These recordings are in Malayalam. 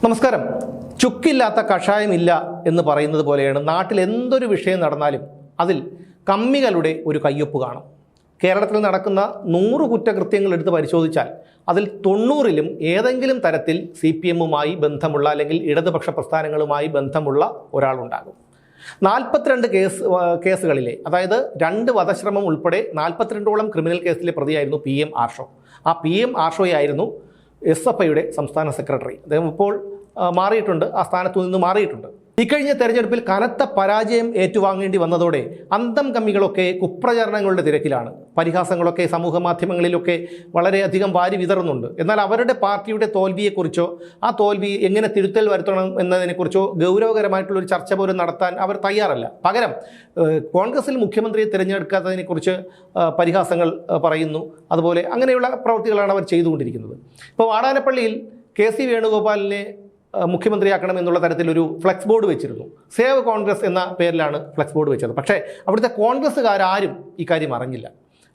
നമസ്കാരം. ചുക്കില്ലാത്ത കഷായമില്ല എന്ന് പറയുന്നത് പോലെയാണ് നാട്ടിൽ എന്തൊരു വിഷയം നടന്നാലും അതിൽ കമ്മികളുടെ ഒരു കയ്യൊപ്പ് കാണും. കേരളത്തിൽ നടക്കുന്ന 100 കുറ്റകൃത്യങ്ങൾ എടുത്ത് പരിശോധിച്ചാൽ അതിൽ 90ലും ഏതെങ്കിലും തരത്തിൽ CPM-മായി ബന്ധമുള്ള അല്ലെങ്കിൽ ഇടതുപക്ഷ പ്രസ്ഥാനങ്ങളുമായി ബന്ധമുള്ള ഒരാളുണ്ടാകും. 42 കേസുകളിലെ, അതായത് 2 വധശ്രമം ഉൾപ്പെടെ 42ഓളം ക്രിമിനൽ കേസിലെ പ്രതിയായിരുന്നു PM ആർഷോ. ആ PM ആർഷോയായിരുന്നു SFIയുടെ സംസ്ഥാന സെക്രട്ടറി. അദ്ദേഹം ഇപ്പോൾ മാറിയിട്ടുണ്ട്, ആ സ്ഥാനത്തു നിന്ന് മാറിയിട്ടുണ്ട്. ഇക്കഴിഞ്ഞ തെരഞ്ഞെടുപ്പിൽ കനത്ത പരാജയം ഏറ്റുവാങ്ങേണ്ടി വന്നതോടെ അന്തം കമ്മികളൊക്കെ കുപ്രചരണങ്ങളുടെ തിരക്കിലാണ്. പരിഹാസങ്ങളൊക്കെ സമൂഹ മാധ്യമങ്ങളിലൊക്കെ വളരെയധികം വാരി വിതറുന്നുണ്ട്. എന്നാൽ അവരുടെ പാർട്ടിയുടെ തോൽവിയെക്കുറിച്ചോ ആ തോൽവി എങ്ങനെ തിരുത്തൽ വരുത്തണം എന്നതിനെക്കുറിച്ചോ ഗൗരവകരമായിട്ടുള്ളൊരു ചർച്ച പോലും നടത്താൻ അവർ തയ്യാറല്ല. പകരം കോൺഗ്രസിൽ മുഖ്യമന്ത്രിയെ തിരഞ്ഞെടുക്കാത്തതിനെക്കുറിച്ച് പരിഹാസങ്ങൾ പറയുന്നു. അതുപോലെ അങ്ങനെയുള്ള പ്രവൃത്തികളാണ് അവർ ചെയ്തുകൊണ്ടിരിക്കുന്നത്. ഇപ്പോൾ വാടാനപ്പള്ളിയിൽ KC വേണുഗോപാലിനെ മുഖ്യമന്ത്രിയാക്കണം എന്നുള്ള തരത്തിലൊരു ഫ്ലെക്സ് ബോർഡ് വെച്ചിരുന്നു. സേവ് കോൺഗ്രസ് എന്ന പേരിലാണ് ഫ്ലെക്സ് ബോർഡ് വെച്ചത്. പക്ഷേ അവിടുത്തെ കോൺഗ്രസ്സുകാരും ഇക്കാര്യം അറിഞ്ഞില്ല.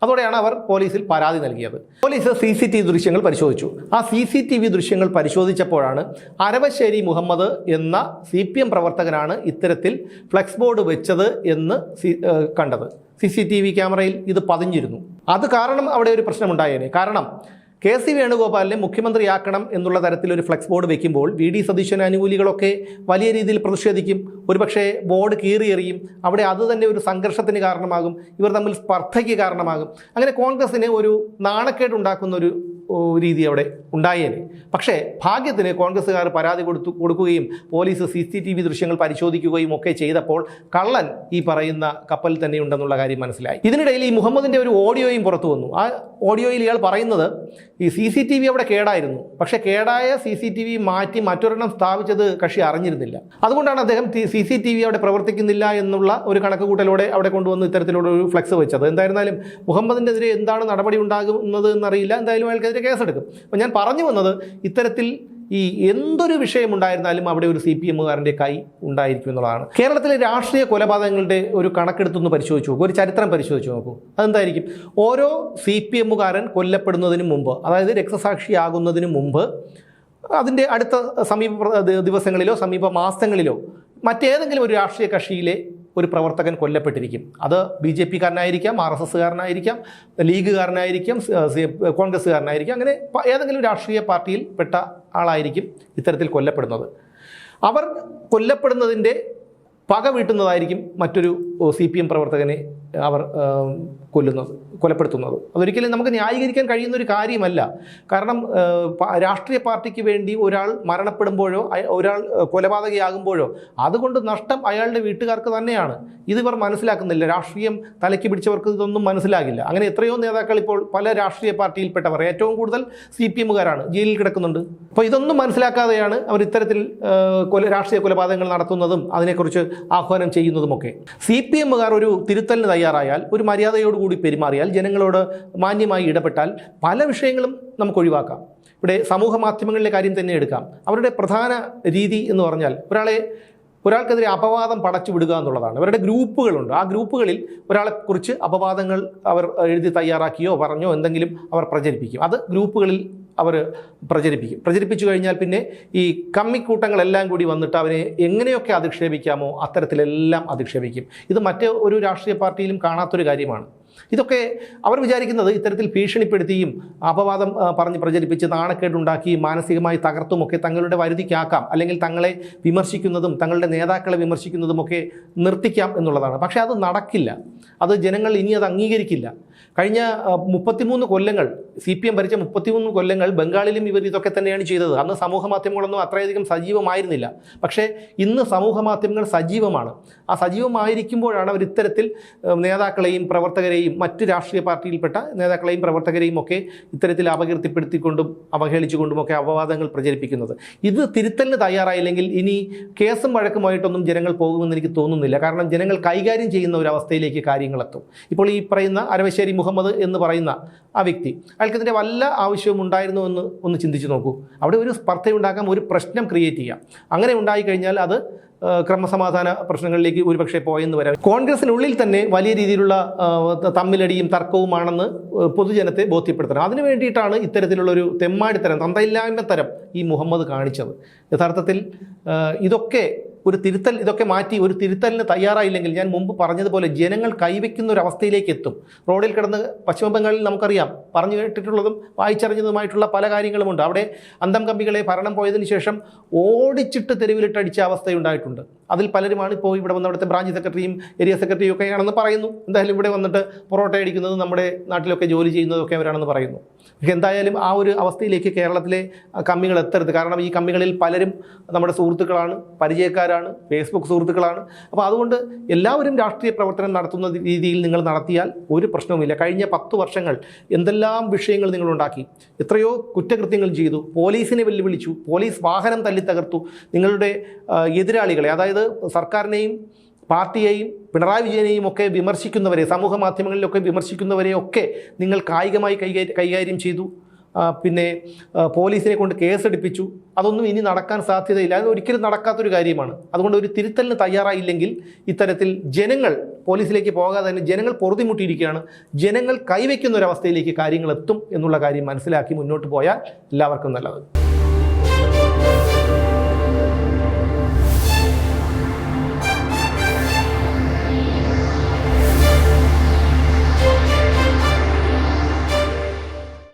അതോടെയാണ് അവർ പോലീസിൽ പരാതി നൽകിയത്. പോലീസ് CCTV ദൃശ്യങ്ങൾ പരിശോധിച്ചു. ആ CCTV ദൃശ്യങ്ങൾ പരിശോധിച്ചപ്പോഴാണ് അരവശ്ശേരി മുഹമ്മദ് എന്ന CPM പ്രവർത്തകനാണ് ഇത്തരത്തിൽ ഫ്ലെക്സ് ബോർഡ് വെച്ചത് എന്ന് കണ്ടത്. CCTV ക്യാമറയിൽ ഇത് പതിഞ്ഞിരുന്നു. അത് കാരണം അവിടെ ഒരു പ്രശ്നമുണ്ടായേനെ. കാരണം KC വേണുഗോപാലിനെ മുഖ്യമന്ത്രിയാക്കണം എന്നുള്ള തരത്തിലൊരു ഫ്ലെക്സ് ബോർഡ് വെക്കുമ്പോൾ VD സതീശൻ അനുകൂലികളൊക്കെ വലിയ രീതിയിൽ പ്രതിഷേധിക്കും. ഒരുപക്ഷെ ബോർഡ് കീറിയെറിയും. അവിടെ അത് തന്നെ ഒരു സംഘർഷത്തിന് കാരണമാകും. ഇവർ തമ്മിൽ സ്പർദ്ധയ്ക്ക് കാരണമാകും. അങ്ങനെ കോൺഗ്രസിന് ഒരു നാണക്കേടുണ്ടാക്കുന്ന ഒരു രീതി അവിടെ ഉണ്ടായേനെ. പക്ഷേ ഭാഗ്യത്തിന് കോൺഗ്രസ്സുകാർ പരാതി കൊടുക്കുകയും പോലീസ് CCTV ദൃശ്യങ്ങൾ പരിശോധിക്കുകയും ഒക്കെ ചെയ്തപ്പോൾ കള്ളൻ ഈ പറയുന്ന കപ്പൽ തന്നെയുണ്ടെന്നുള്ള കാര്യം മനസ്സിലായി. ഇതിനിടയിൽ ഈ മുഹമ്മദിൻ്റെ ഒരു ഓഡിയോയും പുറത്തു വന്നു. ആ ഓഡിയോയിൽ ഇയാൾ പറയുന്നത് ഈ CCTV അവിടെ കേടായിരുന്നു, പക്ഷേ കേടായ CCTV മാറ്റി മറ്റൊരെണ്ണം സ്ഥാപിച്ചത് കക്ഷി അറിഞ്ഞിരുന്നില്ല. അതുകൊണ്ടാണ് അദ്ദേഹം CCTV അവിടെ പ്രവർത്തിക്കുന്നില്ല എന്നുള്ള ഒരു കണക്കുകൂട്ടലോടെ അവിടെ കൊണ്ടുവന്ന് ഇത്തരത്തിലുള്ള ഒരു ഫ്ലെക്സ് വെച്ചത്. എന്തായിരുന്നാലും മുഹമ്മദിനെതിരെ എന്താണ് നടപടി ഉണ്ടാകുന്നത് എന്നറിയില്ല. എന്തായാലും അയാൾക്കെതിരെ കേസെടുക്കും. അപ്പോൾ ഞാൻ പറഞ്ഞു വന്നത്, ഇത്തരത്തിൽ ഈ എന്തൊരു വിഷയമുണ്ടായിരുന്നാലും അവിടെ ഒരു CPM-കാരൻ്റെ കൈ ഉണ്ടായിരിക്കും എന്നുള്ളതാണ്. കേരളത്തിലെ രാഷ്ട്രീയ കൊലപാതകങ്ങളുടെ ഒരു കണക്കെടുത്തൊന്ന് പരിശോധിച്ച് നോക്കൂ, ഒരു ചരിത്രം പരിശോധിച്ച് നോക്കൂ. അതെന്തായിരിക്കും? ഓരോ CPM-കാരൻ കൊല്ലപ്പെടുന്നതിന് മുമ്പ്, അതായത് രക്തസാക്ഷിയാകുന്നതിന് മുമ്പ്, അതിൻ്റെ അടുത്ത സമീപ ദിവസങ്ങളിലോ സമീപ മാസങ്ങളിലോ മറ്റേതെങ്കിലും ഒരു രാഷ്ട്രീയ കക്ഷിയിലെ ഒരു പ്രവർത്തകൻ കൊല്ലപ്പെട്ടിരിക്കും. അത് BJP-കാരനായിരിക്കാം, RSS-കാരനായിരിക്കാം, ലീഗുകാരനായിരിക്കാം, കോൺഗ്രസ്സുകാരനായിരിക്കാം. അങ്ങനെ ഏതെങ്കിലും രാഷ്ട്രീയ പാർട്ടിയിൽ പെട്ട ആളായിരിക്കും ഇത്തരത്തിൽ കൊല്ലപ്പെടുന്നത്. അവർ കൊല്ലപ്പെടുന്നതിൻ്റെ പക വീട്ടുന്നതായിരിക്കും മറ്റൊരു CPM പ്രവർത്തകനെ അവർ കൊലപ്പെടുത്തുന്നത്. അതൊരിക്കലും നമുക്ക് ന്യായീകരിക്കാൻ കഴിയുന്ന ഒരു കാര്യമല്ല. കാരണം രാഷ്ട്രീയ പാർട്ടിക്ക് വേണ്ടി ഒരാൾ മരണപ്പെടുമ്പോഴോ ഒരാൾ കൊലപാതകയാകുമ്പോഴോ അതുകൊണ്ട് നഷ്ടം അയാളുടെ വീട്ടുകാർക്ക് തന്നെയാണ്. ഇതിവർ മനസ്സിലാക്കുന്നില്ല. രാഷ്ട്രീയം തലയ്ക്ക് പിടിച്ചവർക്ക് ഇതൊന്നും മനസ്സിലാകില്ല. അങ്ങനെ എത്രയോ നേതാക്കൾ ഇപ്പോൾ പല രാഷ്ട്രീയ പാർട്ടിയിൽപ്പെട്ടവർ, ഏറ്റവും കൂടുതൽ CPM-കാരാണ്, ജയിലിൽ കിടക്കുന്നുണ്ട്. അപ്പോൾ ഇതൊന്നും മനസ്സിലാക്കാതെയാണ് അവർ ഇത്തരത്തിൽ രാഷ്ട്രീയ കൊലപാതകങ്ങൾ നടത്തുന്നതും അതിനെക്കുറിച്ച് ആഹ്വാനം ചെയ്യുന്നതുമൊക്കെ. CPM-കാർ ഒരു തിരുത്തലിന് തയ്യാറായാൽ, ഒരു മര്യാദയോടുകൂടി പെരുമാറിയാൽ, ജനങ്ങളോട് മാന്യമായി ഇടപെട്ടാൽ പല വിഷയങ്ങളും നമുക്ക് ഒഴിവാക്കാം. ഇവിടെ സമൂഹ മാധ്യമങ്ങളിലെ കാര്യം തന്നെ എടുക്കാം. അവരുടെ പ്രധാന രീതി എന്ന് പറഞ്ഞാൽ ഒരാൾക്കെതിരെ അപവാദം പടച്ചു വിടുക എന്നുള്ളതാണ്. അവരുടെ ഗ്രൂപ്പുകളുണ്ട്. ആ ഗ്രൂപ്പുകളിൽ ഒരാളെക്കുറിച്ച് അപവാദങ്ങൾ അവർ എഴുതി തയ്യാറാക്കിയോ പറഞ്ഞോ എന്തെങ്കിലും അവർ പ്രചരിപ്പിക്കും. അത് ഗ്രൂപ്പുകളിൽ അവർ പ്രചരിപ്പിച്ചു കഴിഞ്ഞാൽ പിന്നെ ഈ കമ്മിക്കൂട്ടങ്ങളെല്ലാം കൂടി വന്നിട്ട് അവരെ എങ്ങനെയൊക്കെ അധിക്ഷേപിക്കാമോ അത്തരത്തിലെല്ലാം അധിക്ഷേപിക്കും. ഇത് മറ്റ് ഒരു രാഷ്ട്രീയ പാർട്ടിയിലും കാണാത്തൊരു കാര്യമാണ്. ഇതൊക്കെ അവർ വിചാരിക്കുന്നത് ഇത്തരത്തിൽ ഭീഷണിപ്പെടുത്തിയും അപവാദം പറഞ്ഞ് പ്രചരിപ്പിച്ച് നാണക്കേടുണ്ടാക്കിയും മാനസികമായി തകർത്തുമൊക്കെ തങ്ങളുടെ വരുതിക്കാക്കാം, അല്ലെങ്കിൽ തങ്ങളെ വിമർശിക്കുന്നതും തങ്ങളുടെ നേതാക്കളെ വിമർശിക്കുന്നതുമൊക്കെ നിർത്തിക്കാം എന്നുള്ളതാണ്. പക്ഷേ അത് നടക്കില്ല. അത് ജനങ്ങൾ ഇനി അത് അംഗീകരിക്കില്ല. കഴിഞ്ഞ 33 കൊല്ലങ്ങൾ CPM ഭരിച്ച 33 കൊല്ലങ്ങൾ ബംഗാളിലും ഇവർ ഇതൊക്കെ തന്നെയാണ് ചെയ്തത്. അന്ന് സമൂഹ മാധ്യമങ്ങളൊന്നും അത്രയധികം സജീവമായിരുന്നില്ല. പക്ഷേ ഇന്ന് സമൂഹ മാധ്യമങ്ങൾ സജീവമാണ്. ആ സജീവമായിരിക്കുമ്പോഴാണ് അവർ ഇത്തരത്തിൽ നേതാക്കളെയും പ്രവർത്തകരെയും മറ്റ് രാഷ്ട്രീയ പാർട്ടിയിൽപ്പെട്ട നേതാക്കളെയും പ്രവർത്തകരെയും ഒക്കെ ഇത്തരത്തിൽ അപകീർത്തിപ്പെടുത്തിക്കൊണ്ടും അവഹേളിച്ചുകൊണ്ടുമൊക്കെ അപവാദങ്ങൾ പ്രചരിപ്പിക്കുന്നത്. ഇത് തിരുത്തലിന് തയ്യാറായില്ലെങ്കിൽ ഇനി കേസും വഴക്കുമായിട്ടൊന്നും ജനങ്ങൾ പോകുമെന്ന് എനിക്ക് തോന്നുന്നില്ല. കാരണം ജനങ്ങൾ കൈകാര്യം ചെയ്യുന്ന ഒരു അവസ്ഥയിലേക്ക് കാര്യങ്ങളെത്തും. ഇപ്പോൾ ഈ പറയുന്ന അരവശ്ശേരി കൈതക്കരി മുഹമ്മദ് എന്ന് പറയുന്ന ആ വ്യക്തി, അയാൾക്കതിൻ്റെ വല്ല ആവശ്യവും ഉണ്ടായിരുന്നു എന്ന് ഒന്ന് ചിന്തിച്ച് നോക്കൂ. അവിടെ ഒരു സ്പർദ്ധയുണ്ടാക്കാം, ഒരു പ്രശ്നം ക്രിയേറ്റ് ചെയ്യാം. അങ്ങനെ ഉണ്ടായിക്കഴിഞ്ഞാൽ അത് ക്രമസമാധാന പ്രശ്നങ്ങളിലേക്ക് ഒരുപക്ഷെ പോയെന്ന് വരാം. കോൺഗ്രസിനുള്ളിൽ തന്നെ വലിയ രീതിയിലുള്ള തമ്മിലടിയും തർക്കവുമാണെന്ന് പൊതുജനത്തെ ബോധ്യപ്പെടുത്തണം. അതിനു വേണ്ടിയിട്ടാണ് ഇത്തരത്തിലുള്ളൊരു തെമ്മാടിത്തരം, തന്തയില്ലായ്മ തരം ഈ മുഹമ്മദ് കാണിച്ചത്. യഥാർത്ഥത്തിൽ ഇതൊക്കെ മാറ്റി ഒരു തിരുത്തലിന് തയ്യാറായില്ലെങ്കിൽ ഞാൻ മുമ്പ് പറഞ്ഞതുപോലെ ജനങ്ങൾ കൈവയ്ക്കുന്ന ഒരു അവസ്ഥയിലേക്ക് എത്തും. റോഡിൽ കിടന്ന് പശ്ചിമ ബംഗാളിൽ നമുക്കറിയാം, പറഞ്ഞു കേട്ടിട്ടുള്ളതും വായിച്ചറിഞ്ഞതുമായിട്ടുള്ള പല കാര്യങ്ങളുമുണ്ട്. അവിടെ അന്തം കമ്പികളെ ഭരണം പോയതിനു ശേഷം ഓടിച്ചിട്ട് തെരുവിലിട്ടടിച്ച അവസ്ഥയുണ്ടായിട്ടുണ്ട്. അതിൽ പലരുമാണ് ഇപ്പോൾ ഇവിടെ വന്ന് അവിടുത്തെ ബ്രാഞ്ച് സെക്രട്ടറിയും ഏരിയ സെക്രട്ടറിയും ഒക്കെ ആണെന്ന് പറയുന്നു. എന്തായാലും ഇവിടെ വന്നിട്ട് പൊറോട്ട അടിക്കുന്നത് നമ്മുടെ നാട്ടിലൊക്കെ ജോലി ചെയ്യുന്നതൊക്കെ അവരാണെന്ന് പറയുന്നു. പക്ഷേ എന്തായാലും ആ ഒരു അവസ്ഥയിലേക്ക് കേരളത്തിലെ കമ്മികൾ എത്തരുത്. കാരണം ഈ കമ്മികളിൽ പലരും നമ്മുടെ സുഹൃത്തുക്കളാണ്, പരിചയക്കാരാണ്, ഫേസ്ബുക്ക് സുഹൃത്തുക്കളാണ്. അപ്പോൾ അതുകൊണ്ട് എല്ലാവരും രാഷ്ട്രീയ പ്രവർത്തനം നടത്തുന്ന രീതിയിൽ നിങ്ങൾ നടത്തിയാൽ ഒരു പ്രശ്നവുമില്ല. കഴിഞ്ഞ 10 വർഷങ്ങൾ എന്തെല്ലാം വിഷയങ്ങൾ നിങ്ങളുണ്ടാക്കി, എത്രയോ കുറ്റകൃത്യങ്ങൾ ചെയ്തു, പോലീസിനെ വെല്ലുവിളിച്ചു, പോലീസ് വാഹനം തല്ലി തകർത്തു. നിങ്ങളുടെ എതിരാളികളെ, അതായത് സർക്കാരിനെയും പാർട്ടിയെയും പിണറായി വിജയനെയും ഒക്കെ വിമർശിക്കുന്നവരെ, സമൂഹ മാധ്യമങ്ങളിലൊക്കെ വിമർശിക്കുന്നവരെയൊക്കെ നിങ്ങൾ കായികമായി കൈകാര്യം ചെയ്തു. പിന്നെ പോലീസിനെ കൊണ്ട് കേസെടുപ്പിച്ചു. അതൊന്നും ഇനി നടക്കാൻ സാധ്യതയില്ല. അത് ഒരിക്കലും നടക്കാത്തൊരു കാര്യമാണ്. അതുകൊണ്ട് ഒരു തിരുത്തലിന് തയ്യാറായില്ലെങ്കിൽ ഇത്തരത്തിൽ ജനങ്ങൾ പോലീസിലേക്ക് പോകാതെ തന്നെ ജനങ്ങൾ പൊറുതിമുട്ടിയിരിക്കുകയാണ്. ജനങ്ങൾ കൈവയ്ക്കുന്ന ഒരവസ്ഥയിലേക്ക് കാര്യങ്ങൾ എത്തും എന്നുള്ള കാര്യം മനസ്സിലാക്കി മുന്നോട്ട് പോയാൽ എല്ലാവർക്കും നല്ലത്.